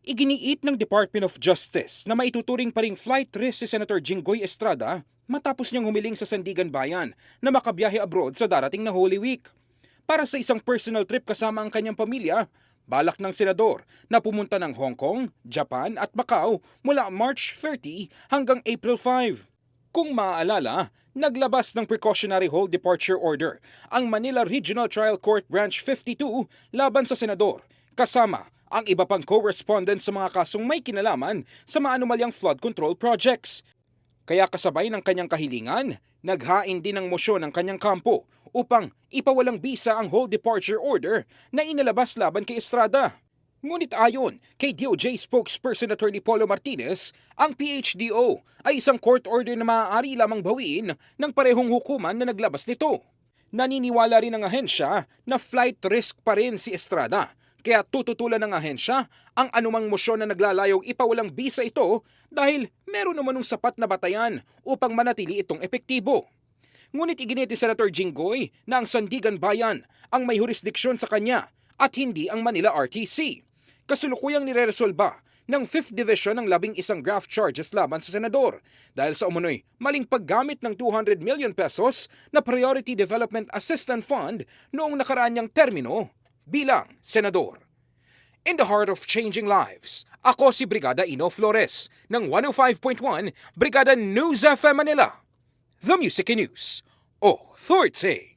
Iginiit ng Department of Justice na maituturing pa ring flight risk si Senator Jinggoy Estrada matapos niyang humiling sa Sandigan Bayan na makabiyahe abroad sa darating na Holy Week. Para sa isang personal trip kasama ang kanyang pamilya, balak ng senador na pumunta ng Hong Kong, Japan at Macau mula March 30 hanggang April 5. Kung maaalala, naglabas ng precautionary hold departure order ang Manila Regional Trial Court Branch 52 laban sa senador, kasama ang iba pang co-respondents sa mga kasong may kinalaman sa maanumalyang flood control projects. Kaya kasabay ng kanyang kahilingan, naghain din ng mosyon ng kanyang kampo upang ipawalang bisa ang hold departure order na inalabas laban kay Estrada. Ngunit ayon kay DOJ spokesperson Attorney Polo Martinez, ang PHDO ay isang court order na maaari lamang bawiin ng parehong hukuman na naglabas nito. Naniniwala rin ang ahensya na flight risk pa rin si Estrada, kaya tututulan ng ahensya ang anumang mosyon na naglalayong ipawalang bisa ito dahil meron namanong sapat na batayan upang manatili itong epektibo. Ngunit iginit ni Senator Jinggoy na ang Sandigan Bayan ang may jurisdiksyon sa kanya at hindi ang Manila RTC. Kasulukuyang nireresolba ng 5th Division ng 11 graft charges laban sa senador dahil sa umunoy maling paggamit ng 200 million pesos na Priority Development Assistance Fund noong nakaraan niyang termino bilang senador. In the heart of changing lives, ako si Brigada Ino Flores ng 105.1 Brigada News FM Manila. The Music and News Authority.